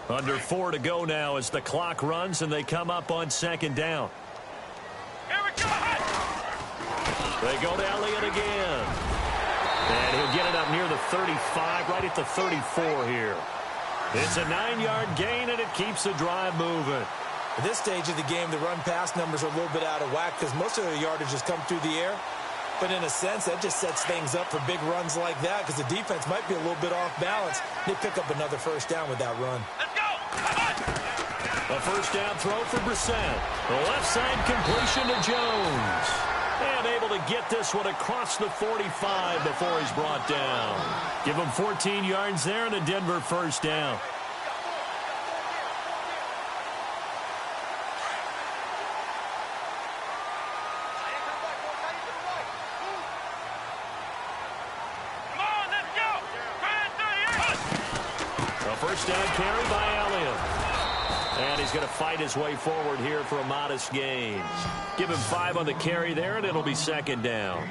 Under 4 to go now as the clock runs and they come up on second down. Here we go. They go to Elliott again. And he'll get it up near the 35, right at the 34 here. It's a 9-yard gain, and it keeps the drive moving. At this stage of the game, the run-pass numbers are a little bit out of whack because most of the yardage has come through the air. But in a sense, that just sets things up for big runs like that because the defense might be a little bit off balance. They pick up another first down with that run. Let's go. A first down throw for Brissett. The left side completion to Jones. And able to get this one across the 45 before he's brought down. Give him 14 yards there and a Denver first down. First down carry by Elliott. And he's going to fight his way forward here for a modest gain. Give him 5 on the carry there, and it'll be second down.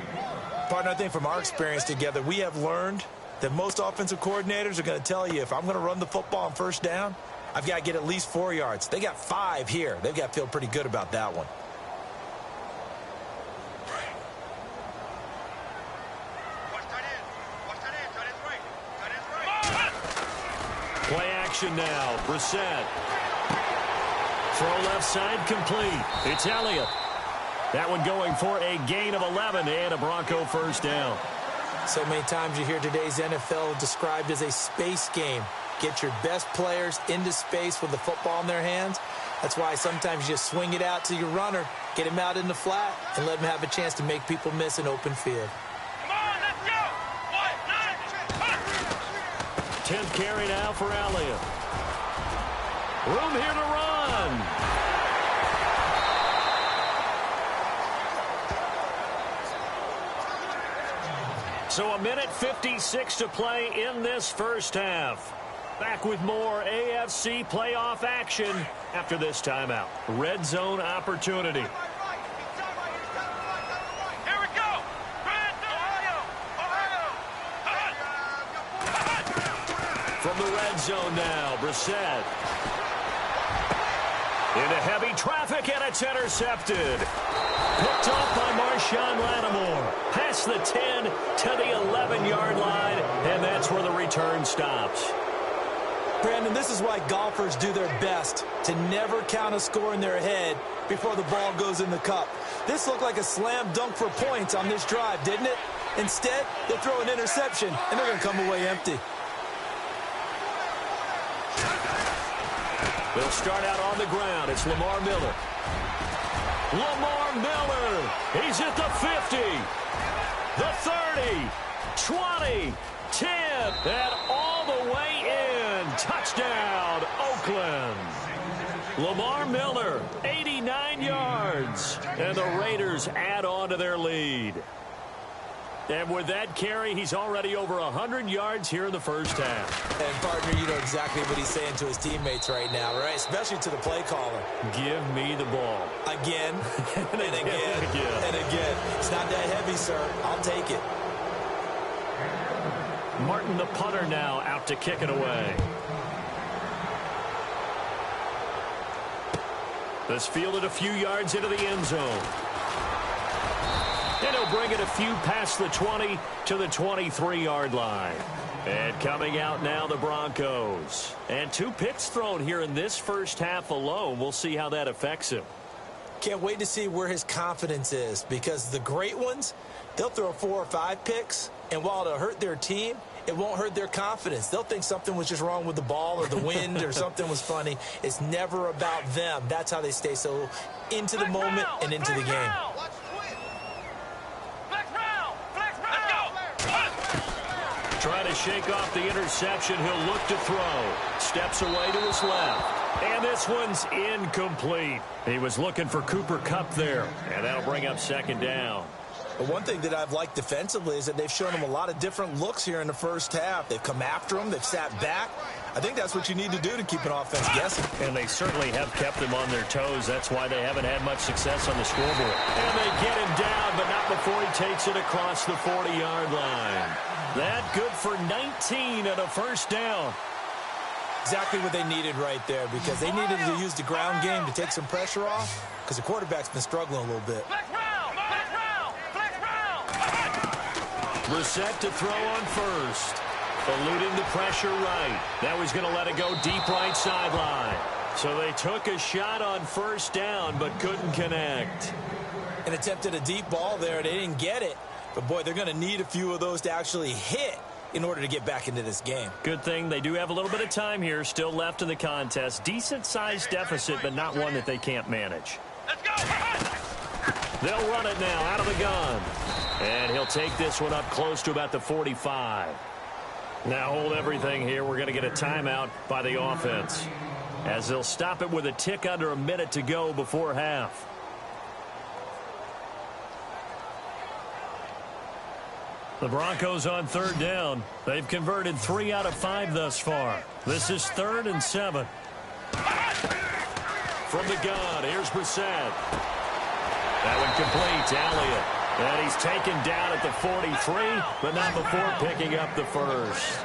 Partner, I think from our experience together, we have learned that most offensive coordinators are going to tell you, if I'm going to run the football on first down, I've got to get at least 4 yards. They got 5 here. They've got to feel pretty good about that one. Play action now. Brissett. Throw left side complete. It's Elliott. That one going for a gain of 11 and a Bronco first down. So many times you hear today's NFL described as a space game. Get your best players into space with the football in their hands. That's why sometimes you just swing it out to your runner, get him out in the flat, and let him have a chance to make people miss an open field. 10th carry now for Elliott. Room here to run. So a minute 56 to play in this first half. Back with more AFC playoff action after this timeout. Red zone opportunity. From the red zone now, Brissett. Into heavy traffic, and it's intercepted. Picked off by Marshawn Lattimore. Past the 10 to the 11-yard line, and that's where the return stops. Brandon, this is why golfers do their best to never count a score in their head before the ball goes in the cup. This looked like a slam dunk for points on this drive, didn't it? Instead, they throw an interception, and they're going to come away empty. They'll start out on the ground. It's Lamar Miller. Lamar Miller. He's at the 50, the 30, 20, 10, and all the way in. Touchdown, Oakland. Lamar Miller, 89 yards. And the Raiders add on to their lead. And with that carry, he's already over 100 yards here in the first half. And, partner, you know exactly what he's saying to his teammates right now, right? Especially to the play caller. Give me the ball. Again, and again, and again. It's not that heavy, sir. I'll take it. Martin, the punter, now out to kick it away. This fielded a few yards into the end zone. And he'll bring it a few past the 20 to the 23-yard line. And coming out now, the Broncos. And 2 picks thrown here in this first half alone. We'll see how that affects him. Can't wait to see where his confidence is, because the great ones, they'll throw 4 or 5 picks, and while it'll hurt their team, it won't hurt their confidence. They'll think something was just wrong with the ball or the wind or something was funny. It's never about them. That's how they stay so into the moment and into the game. Trying to shake off the interception. He'll look to throw. Steps away to his left. And this one's incomplete. He was looking for Cooper Kupp there. And that'll bring up second down. But one thing that I've liked defensively is that they've shown him a lot of different looks here in the first half. They've come after him. They've sat back. I think that's what you need to do to keep an offense guessing. And they certainly have kept them on their toes. That's why they haven't had much success on the scoreboard. And they get him down, but not before he takes it across the 40-yard line. That good for 19 and a first down. Exactly what they needed right there, because they needed to use the ground game to take some pressure off, because the quarterback's been struggling a little bit. Brissett to throw on first. Eluding the pressure right. Now he's going to let it go deep right sideline. So they took a shot on first down, but couldn't connect. And attempted a deep ball there. They didn't get it. But, boy, they're going to need a few of those to actually hit in order to get back into this game. Good thing they do have a little bit of time here still left in the contest. Decent-sized deficit, but not one that they can't manage. Let's go. They'll run it now out of the gun. And he'll take this one up close to about the 45. Now hold everything here. We're going to get a timeout by the offense, as they'll stop it with a tick under a minute to go before half. The Broncos on third down. They've converted 3 out of 5 thus far. This is 3rd and 7. From the gun, here's Brissett. That one complete to Elliott. And he's taken down at the 43, but not before picking up the first.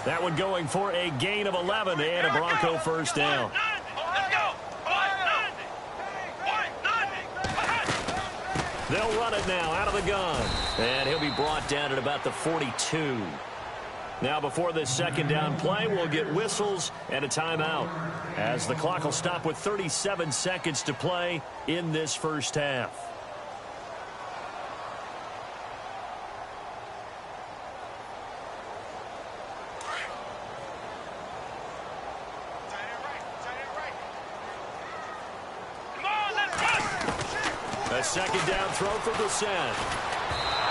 That one going for a gain of 11 and a Bronco first down. They'll run it now out of the gun. And he'll be brought down at about the 42. Now before this second down play, we'll get whistles and a timeout, as the clock will stop with 37 seconds to play in this first half. A second down throw for Brissett.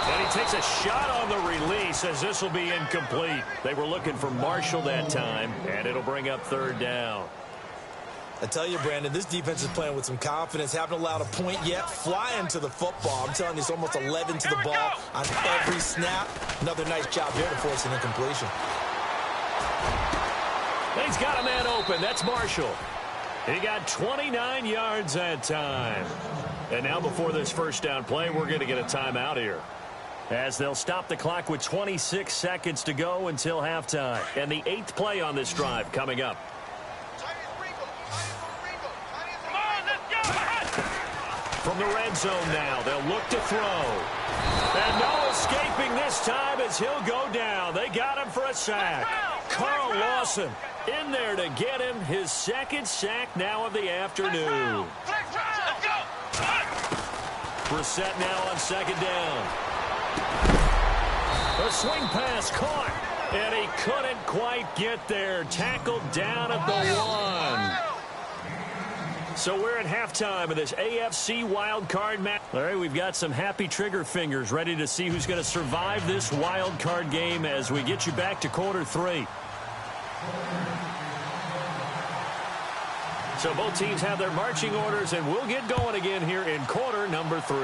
And he takes a shot on the release, as this will be incomplete. They were looking for Marshall that time, and it'll bring up third down. I tell you, Brandon, this defense is playing with some confidence. Haven't allowed a point yet. Flying to the football. I'm telling you, it's almost 11 to the ball on every snap. Another nice job there to force an incompletion. He's got a man open. That's Marshall. He got 29 yards that time. And now before this first down play, we're going to get a timeout here, as they'll stop the clock with 26 seconds to go until halftime. And the 8th play on this drive coming up. From the red zone now, they'll look to throw. And no escaping this time, as he'll go down. They got him for a sack. Carl Lawson in there to get him his second sack now of the afternoon. Brissett now on second down. A swing pass caught, and he couldn't quite get there. Tackled down at the 1. So we're at halftime of this AFC wild card match. All right, we've got some happy trigger fingers ready to see who's going to survive this wild card game as we get you back to quarter 3. So both teams have their marching orders, and we'll get going again here in quarter number 3.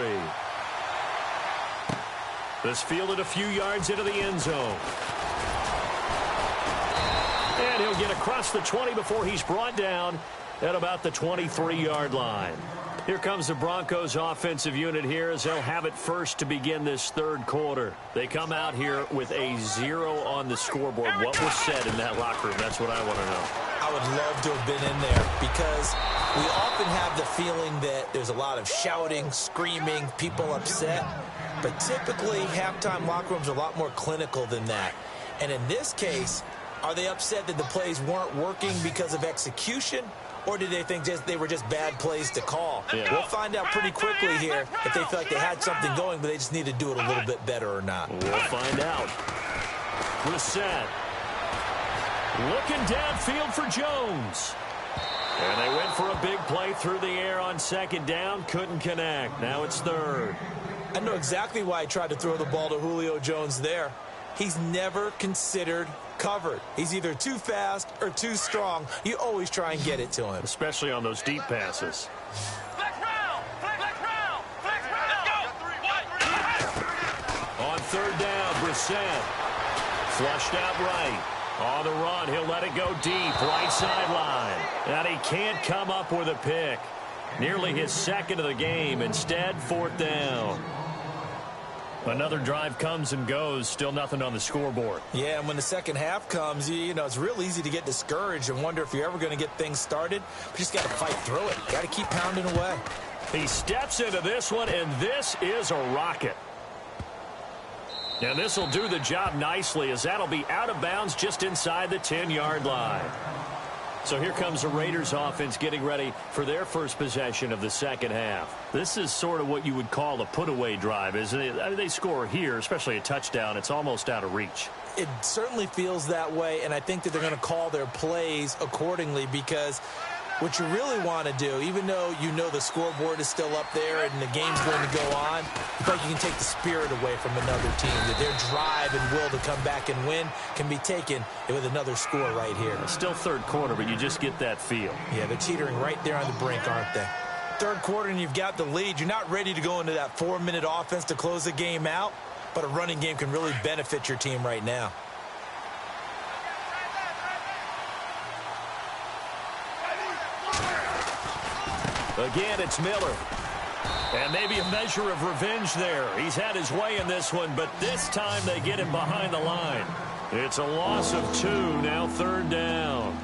This fielded a few yards into the end zone. And he'll get across the 20 before he's brought down at about the 23-yard line. Here comes the Broncos offensive unit here, as they'll have it first to begin this third quarter. They come out here with a 0 on the scoreboard. What was said in that locker room? That's what I want to know. I would love to have been in there, because we often have the feeling that there's a lot of shouting, screaming, people upset. But typically, halftime locker rooms are a lot more clinical than that. And in this case, are they upset that the plays weren't working because of execution? Or did they think they were just bad plays to call? Yeah. We'll find out pretty quickly here if they feel like they had something going, but they just need to do it a little bit better or not. We'll find out. Brissett looking downfield for Jones. And they went for a big play through the air on second down. Couldn't connect. Now it's third. I know exactly why I tried to throw the ball to Julio Jones there. He's never considered covered. He's either too fast or too strong. You always try and get it to him. Especially on those deep passes. On third down, Brissett flushed out right. On the run, he'll let it go deep, right sideline. And he can't come up with a pick. Nearly his second of the game. Instead, fourth down. Another drive comes and goes, still nothing on the scoreboard. Yeah, and when the second half comes, you know, it's real easy to get discouraged and wonder if you're ever going to get things started. But you just got to fight through it. Got to keep pounding away. He steps into this one, and this is a rocket. And this will do the job nicely, as that'll be out of bounds just inside the 10-yard line. So here comes the Raiders offense getting ready for their first possession of the second half. This is sort of what you would call a put-away drive, isn't it? I mean, they score here, especially a touchdown. It's almost out of reach. It certainly feels that way, and I think that they're going to call their plays accordingly, because what you really want to do, even though you know the scoreboard is still up there and the game's going to go on, you feel like you can take the spirit away from another team, that their drive and will to come back and win can be taken with another score right here. It's still third quarter, but you just get that feel. Yeah, they're teetering right there on the brink, aren't they? Third quarter and you've got the lead. You're not ready to go into that 4-minute offense to close the game out, but a running game can really benefit your team right now. Again, it's Miller. And maybe a measure of revenge there. He's had his way in this one, but this time they get him behind the line. It's a loss of 2, now third down.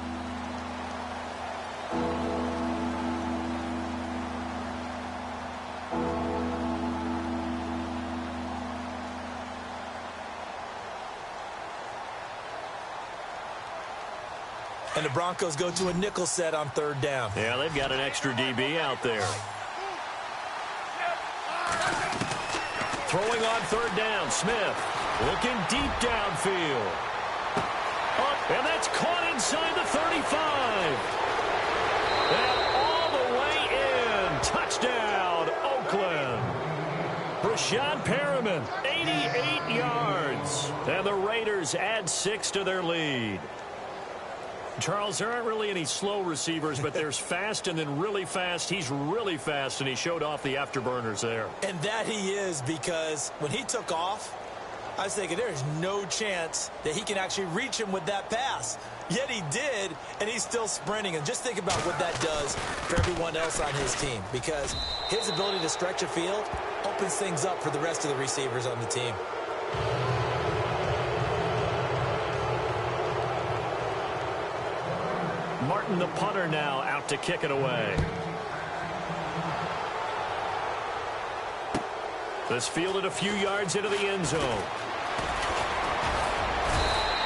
And the Broncos go to a nickel set on third down. Yeah, they've got an extra DB out there. Throwing on third down, Smith. Looking deep downfield. Up, and that's caught inside the 35. And all the way in. Touchdown, Oakland. Brashad Perriman, 88 yards. And the Raiders add 6 to their lead. Charles, there aren't really any slow receivers, but there's fast and then really fast. He's really fast, and he showed off the afterburners there. And that he is, because when he took off, I was thinking there's no chance that he can actually reach him with that pass. Yet he did, and he's still sprinting. And just think about what that does for everyone else on his team, because his ability to stretch a field opens things up for the rest of the receivers on the team. Martin, the punter, now out to kick it away. This fielded a few yards into the end zone.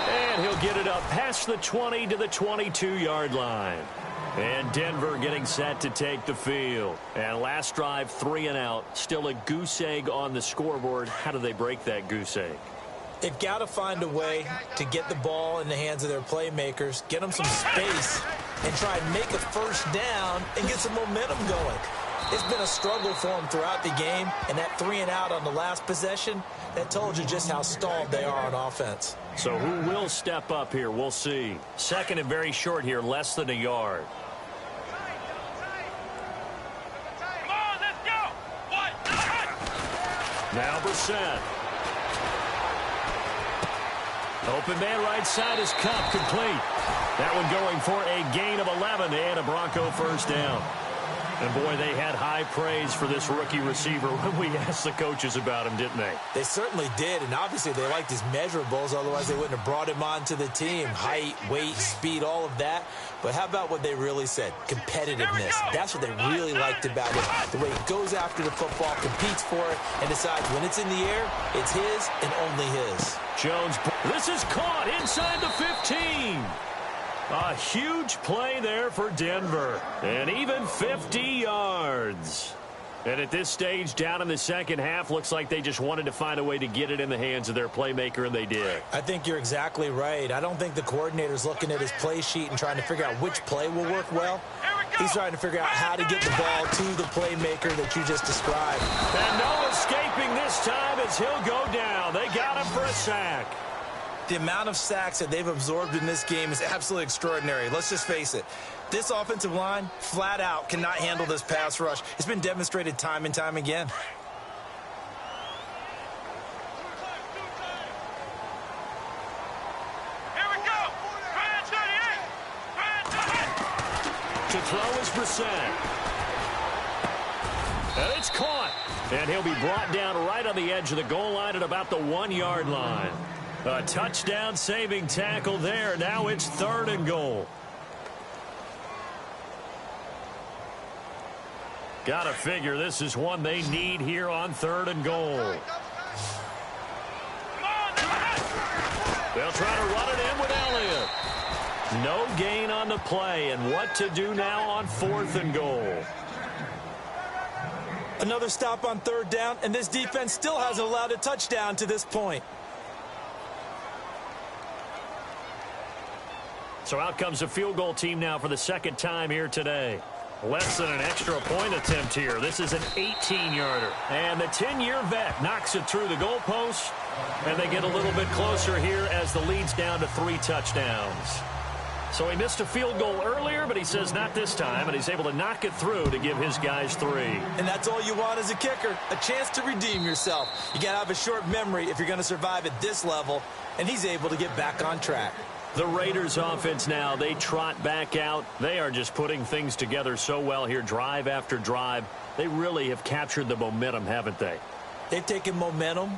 And he'll get it up past the 20 to the 22-yard line. And Denver getting set to take the field. And last drive, 3 and out. Still a goose egg on the scoreboard. How do they break that goose egg? They've got to find a way to get the ball in the hands of their playmakers, get them some space, and try and make a first down and get some momentum going. It's been a struggle for them throughout the game, and that 3 and out on the last possession, that told you just how stalled they are on offense. So who will step up here? We'll see. Second and very short here, less than a yard. Come on, let's go. Now Brissett. Open man right side is Cup, complete. That one going for a gain of 11 and a Bronco first down. And, boy, they had high praise for this rookie receiver when we asked the coaches about him, didn't they? They certainly did, and obviously they liked his measurables. Otherwise, they wouldn't have brought him onto the team. Height, weight, speed, all of that. But how about what they really said? Competitiveness. That's what they really liked about him. The way he goes after the football, competes for it, and decides when it's in the air, it's his and only his. Jones, this is caught inside the 15. A huge play there for Denver. And even 50 yards. And at this stage, down in the second half, looks like they just wanted to find a way to get it in the hands of their playmaker, and they did. I think you're exactly right. I don't think the coordinator's looking at his play sheet and trying to figure out which play will work well. He's trying to figure out how to get the ball to the playmaker that you just described. And no escaping this time as he'll go down. They got him for a sack. The amount of sacks that they've absorbed in this game is absolutely extraordinary. Let's just face it. This offensive line, flat out, cannot handle this pass rush. It's been demonstrated time and time again. Here we go. To throw is Brissett. And it's caught. And he'll be brought down right on the edge of the goal line at about the 1-yard line. A touchdown-saving tackle there. Now it's 3rd and goal. Gotta figure this is one they need here on 3rd and goal. They'll try to run it in with Elliott. No gain on the play, and what to do now on 4th and goal. Another stop on 3rd down, and this defense still hasn't allowed a touchdown to this point. So out comes a field goal team now for the 2nd time here today. Less than an extra point attempt here. This is an 18-yarder. And the 10-year vet knocks it through the goalpost, and they get a little bit closer here as the lead's down to 3 touchdowns. So he missed a field goal earlier, but he says not this time, and he's able to knock it through to give his guys 3. And that's all you want as a kicker, a chance to redeem yourself. You got to have a short memory if you're going to survive at this level, and he's able to get back on track. The Raiders offense now, they trot back out. They are just putting things together so well here, drive after drive. They really have captured the momentum, haven't they? They've taken momentum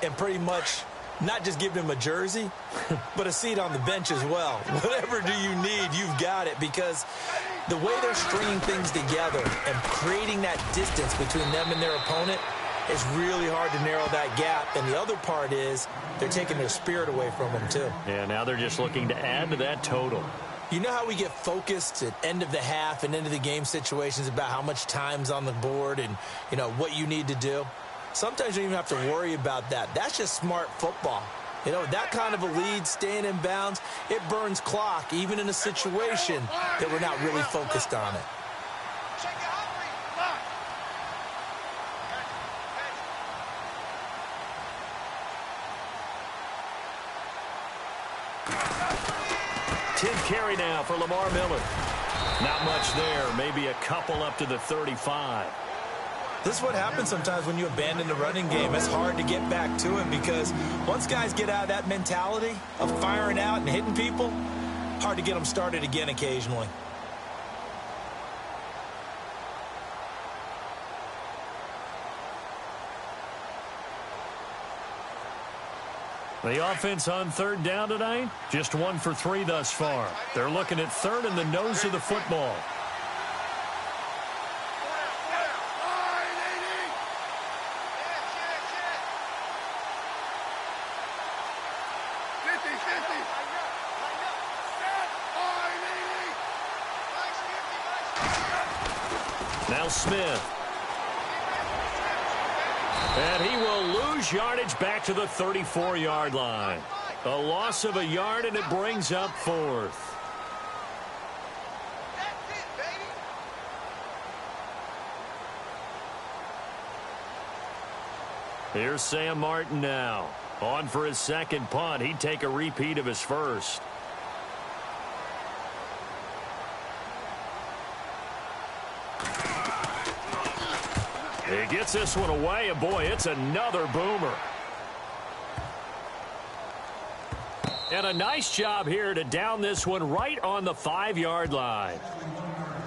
and pretty much not just given him a jersey, but a seat on the bench as well. Whatever do you need, you've got it, because the way they're stringing things together and creating that distance between them and their opponent, it's really hard to narrow that gap. And the other part is they're taking their spirit away from them, too. Yeah, now they're just looking to add to that total. You know how we get focused at end of the half and end of the game situations about how much time's on the board and, you know, what you need to do? Sometimes you don't even have to worry about that. That's just smart football. You know, that kind of a lead, staying in bounds, it burns clock, even in a situation that we're not really focused on it. Carry now for Lamar Miller. Not much there. Maybe a couple up to the 35. This is what happens sometimes when you abandon the running game. It's hard to get back to it because once guys get out of that mentality of firing out and hitting people, hard to get them started again occasionally. The offense on 3rd down tonight, just 1 for 3 thus far. They're looking at 3rd in the nose of the football. Now Smith. And he will lose yardage back to the 34-yard line. A loss of a yard, and it brings up 4th. Here's Sam Martin now. On for his 2nd punt. He'd take a repeat of his first. He gets this one away, and boy, it's another boomer. And a nice job here to down this one right on the 5-yard line.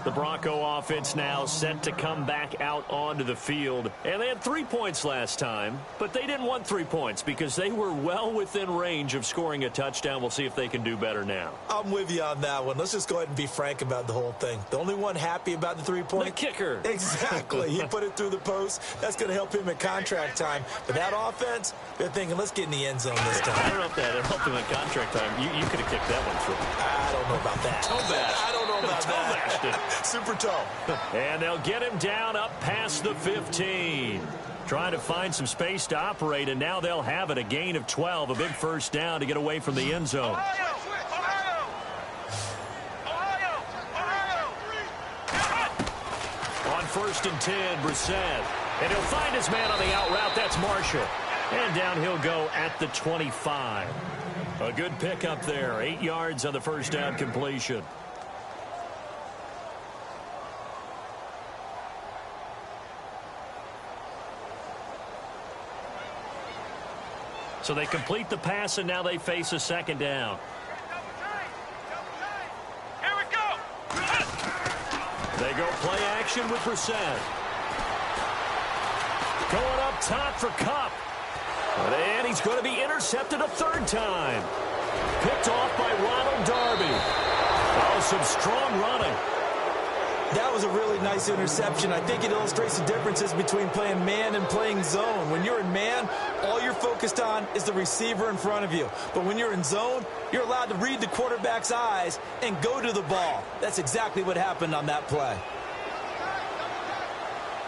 The Bronco offense now set to come back out onto the field. And they had 3 points last time, but they didn't want 3 points because they were well within range of scoring a touchdown. We'll see if they can do better now. I'm with you on that one. Let's just go ahead and be frank about the whole thing. The only one happy about the 3-point? The kicker. Exactly. He put it through the post. That's going to help him at contract time. But that offense, they're thinking, let's get in the end zone this time. I don't know if that helped him at contract time. You could have kicked that one through. I don't know about that. Toe bash. I don't know about that. Super toe. And they'll get him down up past the 15. Trying to find some space to operate, and now they'll have it. A gain of 12, a big first down to get away from the end zone. On 1st and 10, Brissett. And he'll find his man on the out route. That's Marshall. And down he'll go at the 25. A good pickup there. 8 yards on the first down completion. So they complete the pass, and now they face a 2nd down. Here we go. They go play action with Brissett. Going up top for Kupp. And he's going to be intercepted a third time. Picked off by Ronald Darby. Oh, some strong running. That was a really nice interception. I think it illustrates the differences between playing man and playing zone. When you're in man, all you're focused on is the receiver in front of you. But when you're in zone, you're allowed to read the quarterback's eyes and go to the ball. That's exactly what happened on that play.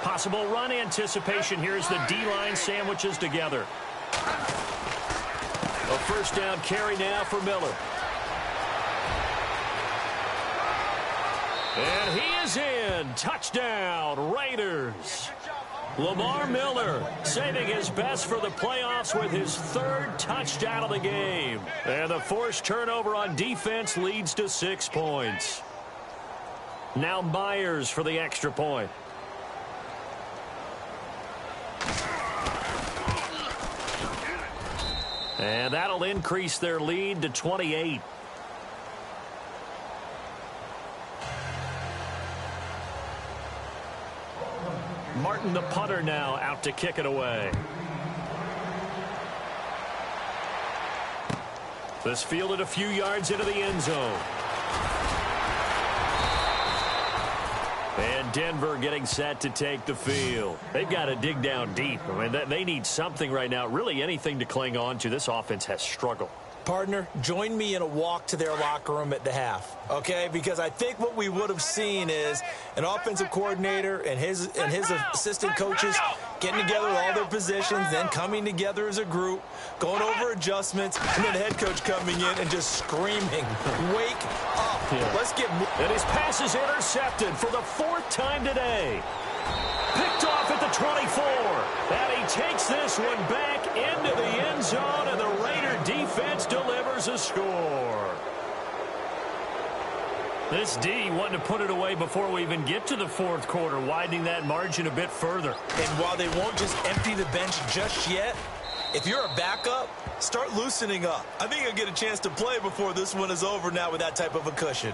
Possible run anticipation here as the D-line sandwiches together. A first down carry now for Miller. And he is in. Touchdown, Raiders. Lamar Miller saving his best for the playoffs with his third touchdown of the game. And the forced turnover on defense leads to 6 points. Now Myers for the extra point. And that'll increase their lead to 28. Martin, the punter, now out to kick it away. This fielded a few yards into the end zone. And Denver getting set to take the field. They've got to dig down deep. I mean, they need something right now, really anything to cling on to. This offense has struggled. Partner, join me in a walk to their locker room at the half, okay? Because I think what we would have seen is an offensive coordinator and his assistant coaches getting together with all their positions, then coming together as a group, going over adjustments, and then the head coach coming in and just screaming, "Wake up! Yeah. Let's get." And his pass is intercepted for the 4th time today. Picked off at the 24. And he takes this one back into the end zone, and the Raider defense delivers a score. This D wanting to put it away before we even get to the 4th quarter, widening that margin a bit further. And while they won't just empty the bench just yet, if you're a backup, start loosening up. I think you'll get a chance to play before this one is over now with that type of a cushion.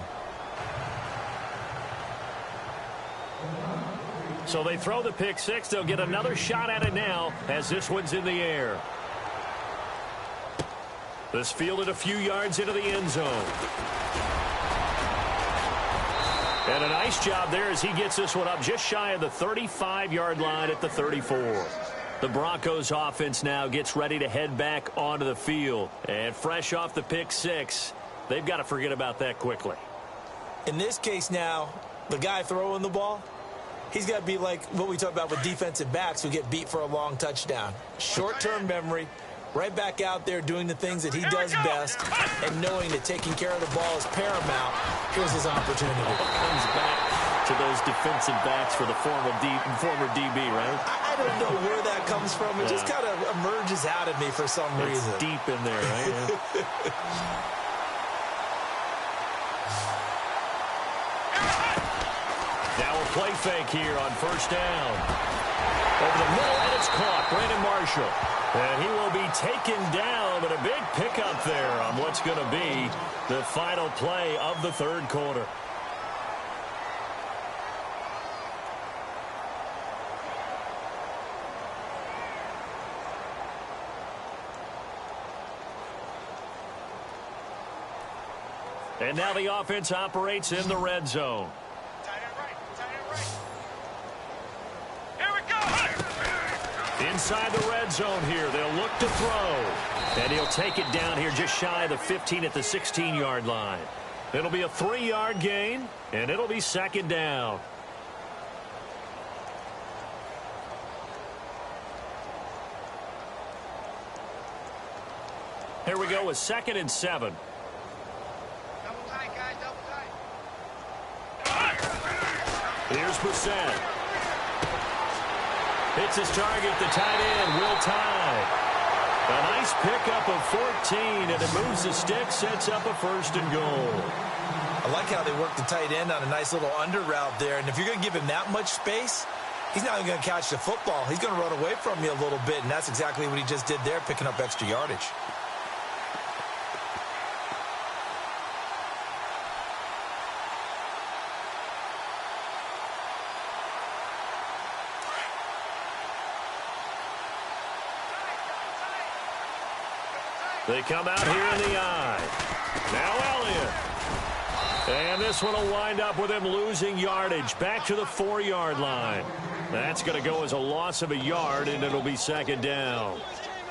So they throw the pick six. They'll get another shot at it now as this one's in the air. This fielded a few yards into the end zone. And a nice job there as he gets this one up just shy of the 35-yard line at the 34. The Broncos offense now gets ready to head back onto the field. And fresh off the pick six, they've got to forget about that quickly. In this case now, the guy throwing the ball, he's got to be like what we talk about with defensive backs who get beat for a long touchdown. Short-term memory, right back out there doing the things that he does best, and knowing that taking care of the ball is paramount. Here's his opportunity. Comes back to those defensive backs for the former DB, right? I don't know where that comes from. It just kind of emerges out of me for some reason. It's deep in there, right? Yeah. Now a play fake here on first down. Over the middle, and it's caught. Brandon Marshall. And he will be taken down, but a big pickup there on what's going to be the final play of the 3rd quarter. And now the offense operates in the red zone. Inside the red zone here, they'll look to throw. And he'll take it down here just shy of the 15 at the 16-yard line. It'll be a 3-yard gain, and it'll be 2nd down. Here we go with 2nd and 7. Double tight, guys, double tight. Here's Brissett. Hits his target, the tight end, Will Tye. A nice pickup of 14, and it moves the stick, sets up a 1st and goal. I like how they work the tight end on a nice little under route there. And if you're going to give him that much space, he's not even going to catch the football. He's going to run away from you a little bit, and that's exactly what he just did there, picking up extra yardage. They come out here in the I. Now Elliott. And this one will wind up with him losing yardage back to the 4-yard line. That's going to go as a loss of a yard, and it'll be second down.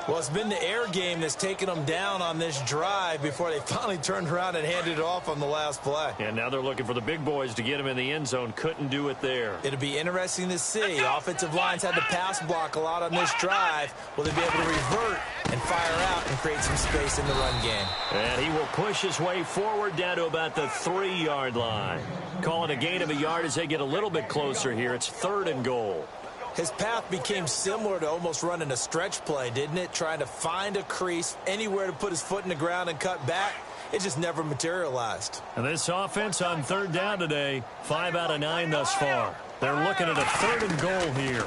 Well, it's been the air game that's taken them down on this drive before they finally turned around and handed it off on the last play. And now they're looking for the big boys to get him in the end zone. Couldn't do it there. It'll be interesting to see. Offensive lines had to pass block a lot on this drive. Will they be able to revert and fire out and create some space in the run game? And he will push his way forward down to about the 3-yard line. Calling a gain of a yard as they get a little bit closer here. It's 3rd and goal. His path became similar to almost running a stretch play, didn't it? Trying to find a crease, anywhere to put his foot in the ground and cut back. It just never materialized. And this offense on 3rd down today, 5 out of 9 thus far. They're looking at a 3rd and goal here.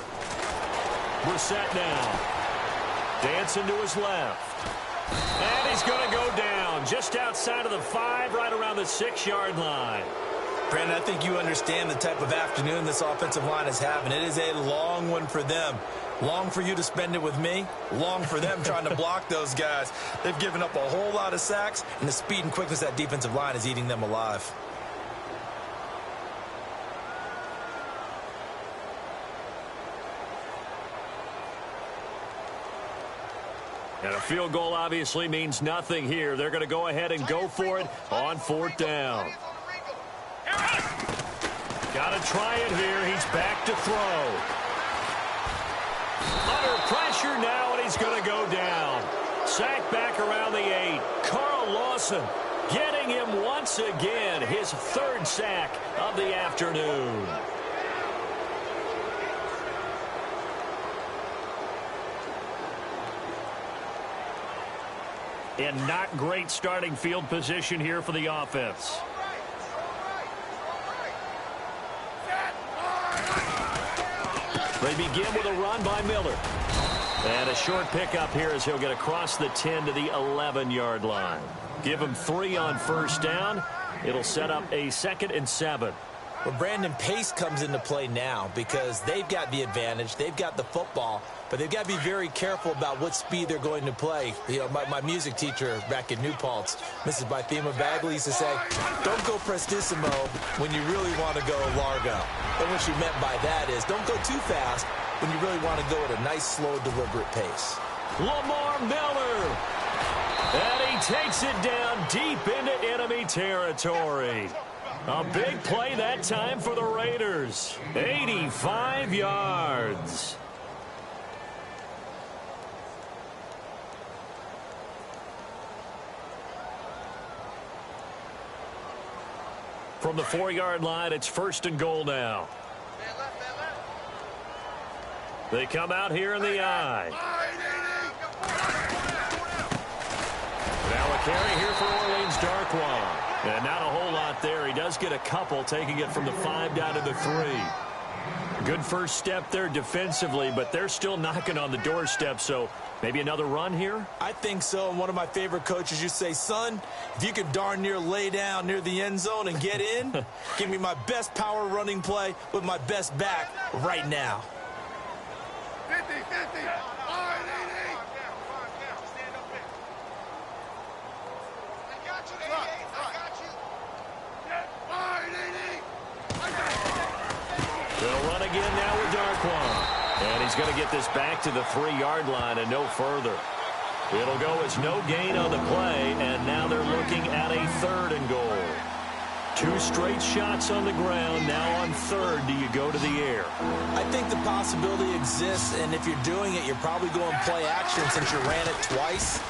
Brissett now. Dancing to his left. And he's going to go down just outside of the 5, right around the 6-yard line. Brandon, I think you understand the type of afternoon this offensive line is having. It is a long one for them. Long for you to spend it with me. Long for them trying to block those guys. They've given up a whole lot of sacks, and the speed and quickness of that defensive line is eating them alive. And a field goal obviously means nothing here. They're going to go ahead and go for it on 4th down. Got to try it here. He's back to throw. Under pressure now, and he's going to go down. Sack back around the 8. Carl Lawson getting him once again. His 3rd sack of the afternoon. And not great starting field position here for the offense. They begin with a run by Miller. And a short pickup here as he'll get across the 10 to the 11-yard line. Give him 3 on 1st down. It'll set up a 2nd and 7. Well, Brandon, pace comes into play now because they've got the advantage. They've got the football, but they've got to be very careful about what speed they're going to play. You know, my music teacher back in New Paltz, Mrs. Bythema Bagley, used to say, don't go prestissimo when you really want to go largo. And what she meant by that is don't go too fast when you really want to go at a nice, slow, deliberate pace. Lamar Miller. And he takes it down deep into enemy territory. A big play that time for the Raiders. 85 yards. From the 4-yard line, it's 1st and goal now. They come out here in the I. Now a carry here for Orleans Darkwa. And not a whole lot there. He does get a couple, taking it from the 5 down to the 3. Good first step there defensively, but they're still knocking on the doorstep, so maybe another run here? I think so. And one of my favorite coaches used to say, son, if you could darn near lay down near the end zone and get in, give me my best power running play with my best back right now. 50, 50. They'll run again now with Darkwan. And he's going to get this back to the 3-yard line and no further. It'll go as no gain on the play, and now they're looking at a 3rd and goal. 2 straight shots on the ground. Now on 3rd, do you go to the air? I think the possibility exists, and if you're doing it, you're probably going play action since you ran it twice.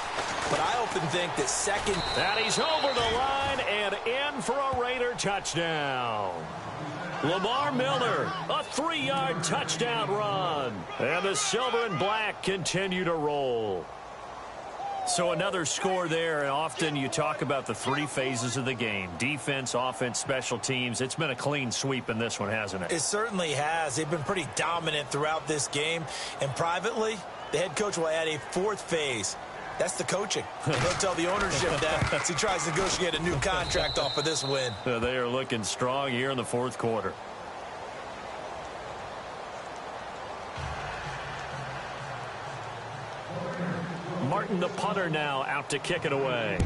But I often think that 2nd... And he's over the line and in for a Raider touchdown. Lamar Miller, a 3-yard touchdown run. And the silver and black continue to roll. So another score there, and often you talk about the 3 phases of the game. Defense, offense, special teams. It's been a clean sweep in this one, hasn't it? It certainly has. They've been pretty dominant throughout this game. And privately, the head coach will add a 4th phase. That's the coaching. He'll tell the ownership that as he tries to negotiate a new contract off of this win. They are looking strong here in the 4th quarter. Martin, the punter, now out to kick it away.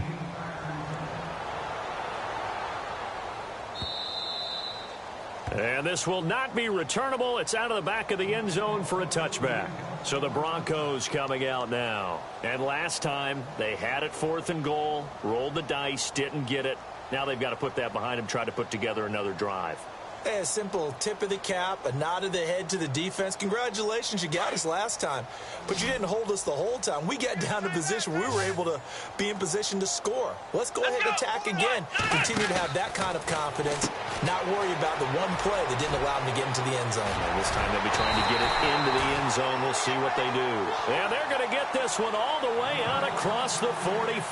And this will not be returnable. It's out of the back of the end zone for a touchback. So the Broncos coming out now. And last time, they had it 4th and goal, rolled the dice, didn't get it. Now they've got to put that behind them, try to put together another drive. A simple tip of the cap, a nod of the head to the defense. Congratulations, you got us last time. But you didn't hold us the whole time. We got down to position where we were able to be in position to score. Let's go ahead and attack again. Continue to have that kind of confidence. Not worry about the one play that didn't allow them to get into the end zone. And this time they'll be trying to get it into the end zone. We'll see what they do. And they're going to get this one all the way out across the 45.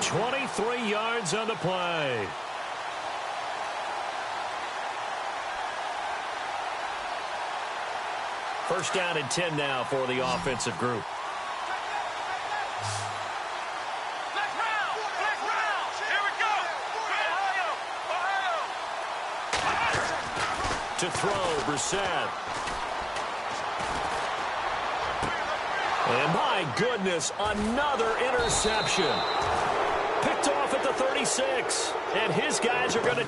23 yards on the play. First down and 10 now for the offensive group. To throw, Brissett. And my goodness, another interception. Picked off at the 36. And his guys are going to...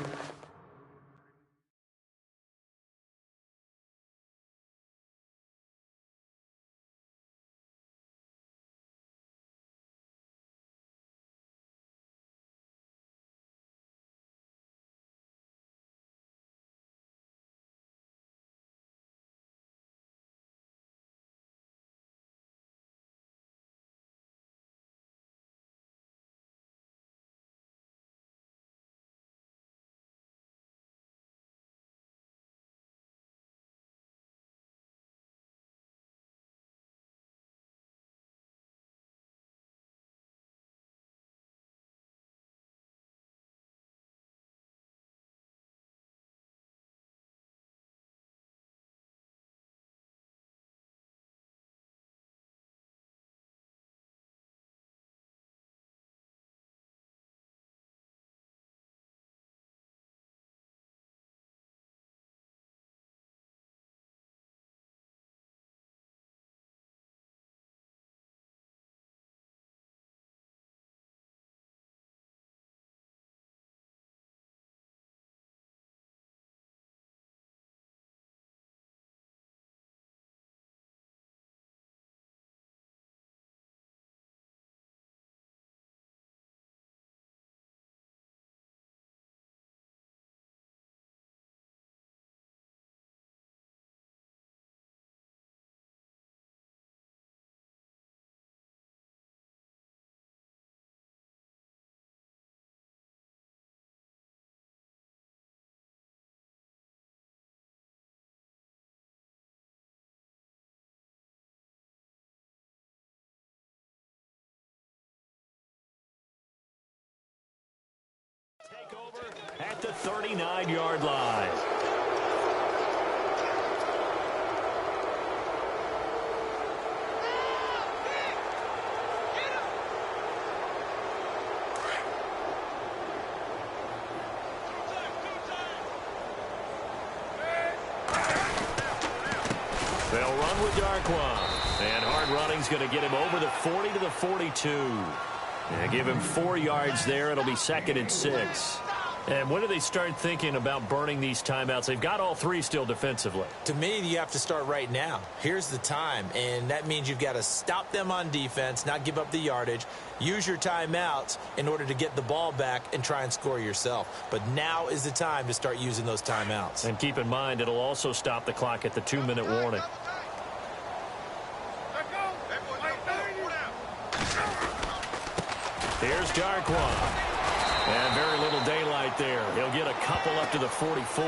Take over at the 39-yard line. They'll run with Darkwan. And hard running's going to get him over the 40 to the 42. Yeah, give him 4 yards there. It'll be 2nd and 6. And when do they start thinking about burning these timeouts? They've got all 3 still defensively. To me, you have to start right now. Here's the time, and that means you've got to stop them on defense, not give up the yardage, use your timeouts in order to get the ball back and try and score yourself. But now is the time to start using those timeouts. And keep in mind, it'll also stop the clock at the 2-minute warning. Here's Darkwan. And very little daylight there. He'll get a couple up to the 44.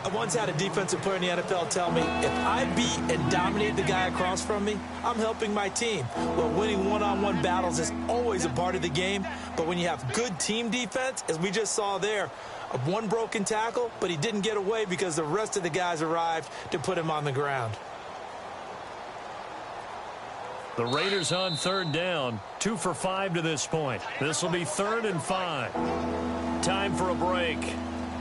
I once had a defensive player in the NFL tell me, if I beat and dominate the guy across from me, I'm helping my team. Well, winning one-on-one battles is always a part of the game, but when you have good team defense, as we just saw there, one broken tackle, but he didn't get away because the rest of the guys arrived to put him on the ground. The Raiders on 3rd down, 2 for 5 to this point. This will be 3rd and 5. Time for a break.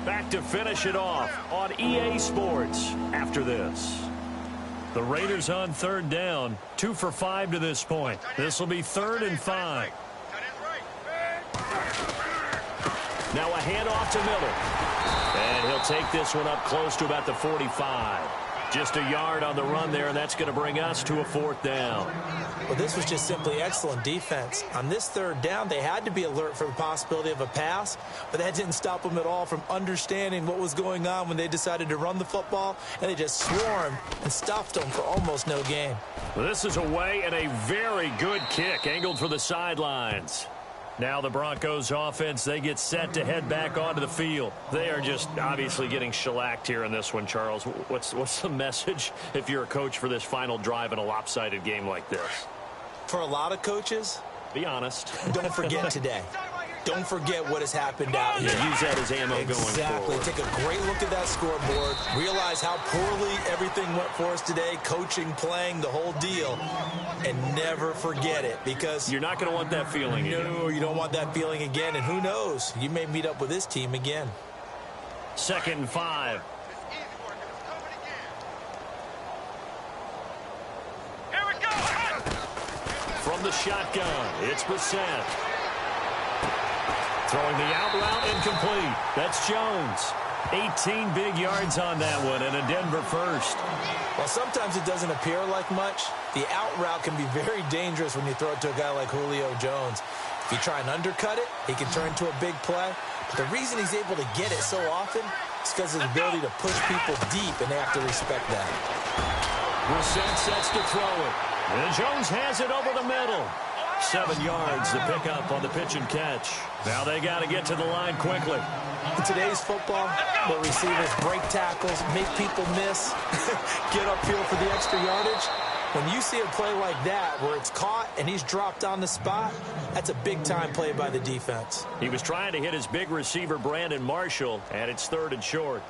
Back to finish it off on EA Sports after this. The Raiders on third down, 2 for 5 to this point. This will be 3rd and 5. Now a handoff to Miller. And he'll take this one up close to about the 45. Just a yard on the run there, and that's going to bring us to a 4th down. Well, this was just simply excellent defense. On this 3rd down, they had to be alert for the possibility of a pass, but that didn't stop them at all from understanding what was going on when they decided to run the football, and they just swarmed and stuffed them for almost no gain. Well, this is away and a very good kick, angled for the sidelines. Now the Broncos offense, they get set to head back onto the field. They are just obviously getting shellacked here in this one, Charles. What's the message if you're a coach for this final drive in a lopsided game like this? For a lot of coaches, be honest. Don't forget today. Don't forget what has happened out here. Use that as ammo going forward. Exactly. Take a great look at that scoreboard. Realize how poorly everything went for us today. Coaching, playing, the whole deal. And never forget it, because you're not going to want that feeling again. No, you don't want that feeling again. And who knows? You may meet up with this team again. 2nd and 5. Here we go. From the shotgun, it's Brissett. Throwing the out route, incomplete. That's Jones. 18 big yards on that one, and a Denver first. Well, sometimes it doesn't appear like much. The out route can be very dangerous when you throw it to a guy like Julio Jones. If you try and undercut it, he can turn into a big play. But the reason he's able to get it so often is because of his ability to push people deep, and they have to respect that. Brissett sets to throw it. And Jones has it over the middle. 7 yards, the pickup on the pitch and catch. Now they got to get to the line quickly. In today's football, where receivers break tackles, make people miss, get upfield for the extra yardage, when you see a play like that where it's caught and he's dropped on the spot, that's a big-time play by the defense. He was trying to hit his big receiver, Brandon Marshall, and it's 3rd and short.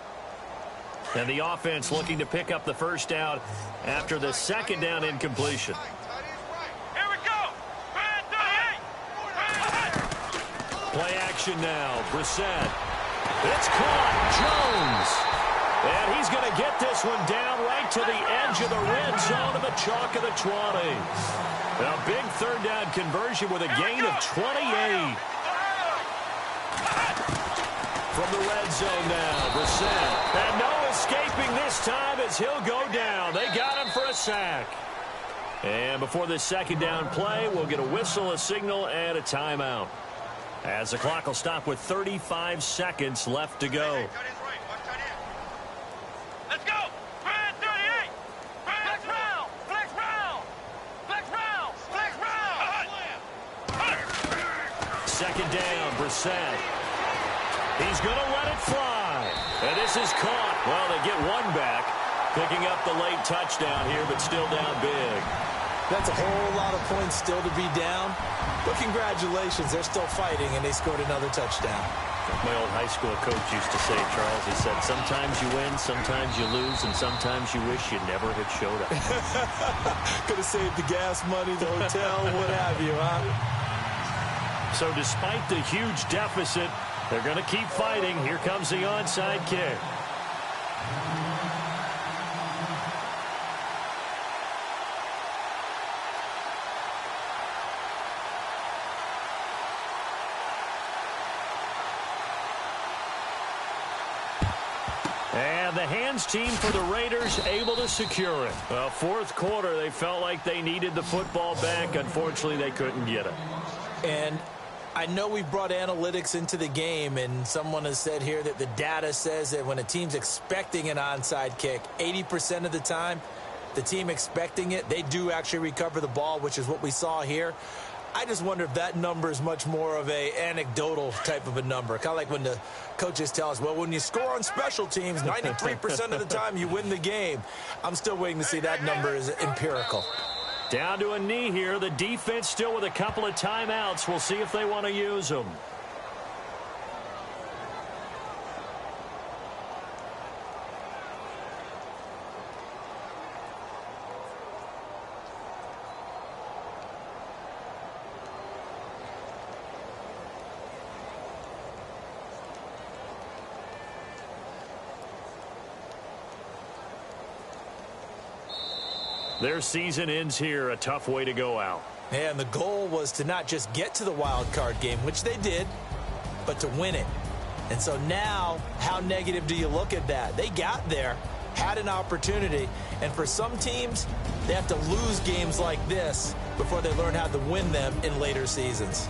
And the offense looking to pick up the first down after the 2nd down incompletion. Play action now. Brissett. It's caught. Jones. And he's going to get this one down right to the edge of the red zone of the chalk of the 20. A big 3rd down conversion with a gain of 28. From the red zone now, Brissett. And no escaping this time as he'll go down. They got him for a sack. And before this 2nd down play, we'll get a whistle, a signal, and a timeout, as the clock will stop with 35 seconds left to go. Let's go. 38. Flex round. Flex round. Flex round. Flex round. 2nd down, Brissett. He's going to let it fly. And this is caught. Well, they get one back, picking up the late touchdown here, but still down big. That's a whole lot of points still to be down. But congratulations, they're still fighting, and they scored another touchdown. My old high school coach used to say, Charles, he said, sometimes you win, sometimes you lose, and sometimes you wish you never had showed up. Could have saved the gas money, the hotel, what have you, huh? So despite the huge deficit, they're going to keep fighting. Here comes the onside kick. And the hands team for the Raiders able to secure it. Well, 4th quarter, they felt like they needed the football back. Unfortunately, they couldn't get it. And I know we brought analytics into the game, and someone has said here that the data says that when a team's expecting an onside kick, 80% of the time, the team expecting it, they do actually recover the ball, which is what we saw here. I just wonder if that number is much more of a anecdotal type of a number. Kind of like when the coaches tell us, well, when you score on special teams, 93% of the time you win the game. I'm still waiting to see that number is empirical. Down to a knee here. The defense still with a couple of timeouts. We'll see if they want to use them. Their season ends here, a tough way to go out. And the goal was to not just get to the wild card game, which they did, but to win it. And so now, how negative do you look at that? They got there, had an opportunity, and for some teams, they have to lose games like this before they learn how to win them in later seasons.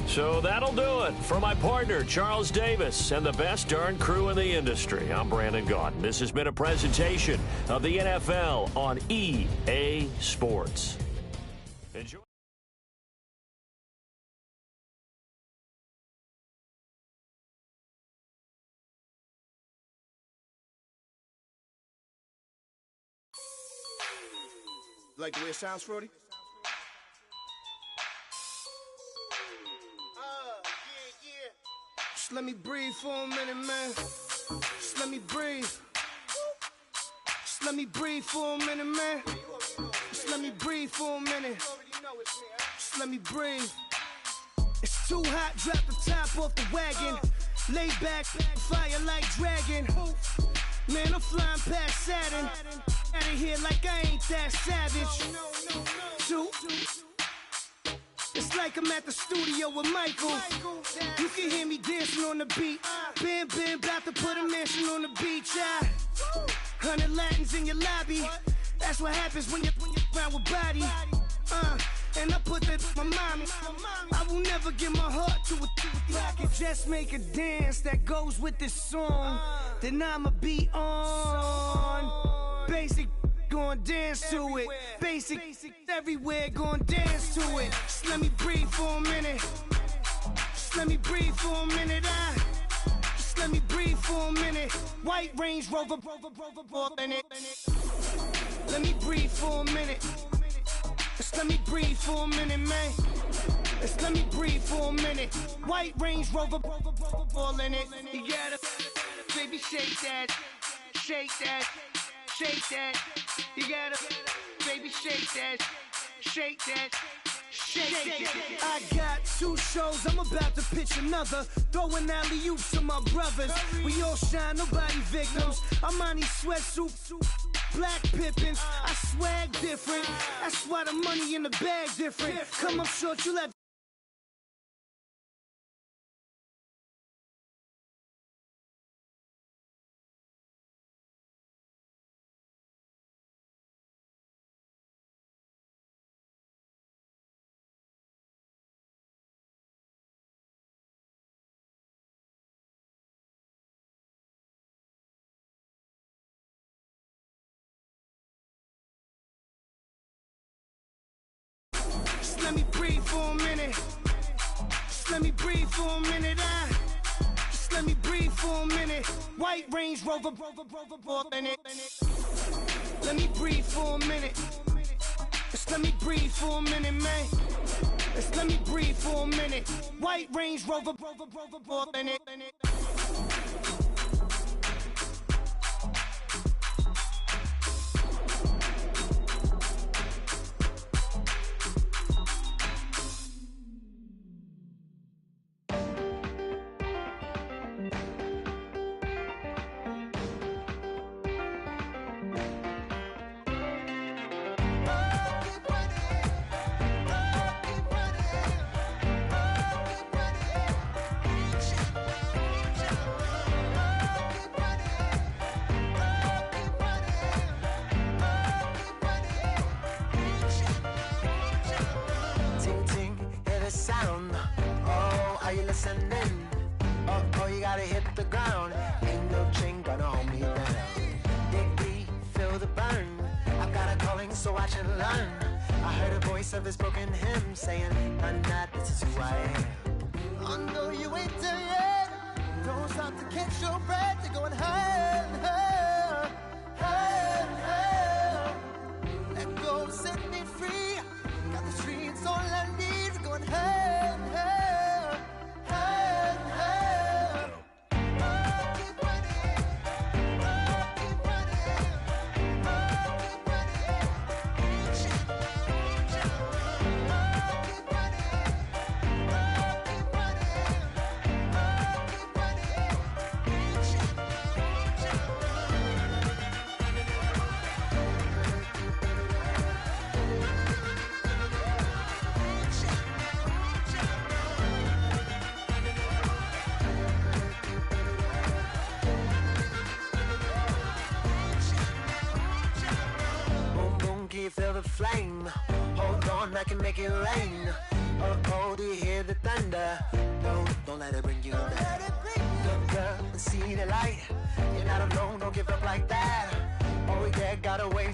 So that'll do it. For my partner, Charles Davis, and the best darn crew in the industry, I'm Brandon Gaudin. This has been a presentation of the NFL on EA Sports. Enjoy. Like the way it sounds, Frody? Just let me breathe for a minute, man. Just let me breathe. Just let me breathe for a minute, man. Just let me breathe for a minute. Just let me breathe. It's too hot, drop the top off the wagon. Lay back, fire like dragon. Man, I'm flying past Saturn. Out of here like I ain't that savage. Two. It's like I'm at the studio with Michael. You can hear me dancing on the beat. Bam, bam, about to put a mansion on the beach. 100 Latins in your lobby. That's what happens when you're around with body. And I put that in my mommy. I will never give my heart to a if I could just make a dance that goes with this song, then I'ma be on. Basic, gon' dance to it. Basic, everywhere, gon' dance to it. Just let me breathe for a minute. Just let me breathe for a minute. Just let me breathe for a minute. White Range Rover, in it. Let me breathe for a minute. Just let me breathe for a minute, man. Just let me breathe for a minute. White Range Rover, all in it. You gotta, baby, shake that, shake that, shake that. You gotta, baby, shake that, shake that. Shake. I got 2 shows, I'm about to pitch another. Throwing alley-oops to my brothers. We all shine, nobody victims. I'm on these sweatsuits, black Pippins. I swag different. That's why the money in the bag different. Come up short, you let. Just let me breathe for a minute. Just let me breathe for a minute. Just let me breathe for a minute. White Range Rover, in it. Let me breathe for a minute. Just let me breathe for a minute, man. Just let me breathe for a minute. White Range Rover, in it. Oh, you gotta hit the ground. Ain't no chain gonna hold me down. Dig deep, feel the burn. I've got a calling, so I should learn. I heard voice of his broken hymn saying, I'm not, this is who I am. I know you ain't there yet. Don't stop to catch your breath. You're going higher, higher, higher, higher. Let go, set me free. Got the streets, all I need. We're going higher, higher, higher, higher. Oh, keep running. Oh, keep running. Oh, keep running. Reach out, reach out. Oh, keep running. Oh, keep running. Oh, keep running. Reach out, reach out. Boom, boom, can you feel the flame? Hold on, I can make it rain. Oh, oh, do you hear the thunder? Don't let it bring you down. Look up and see the light. You're not alone, don't give up like that. Oh yeah, gotta wait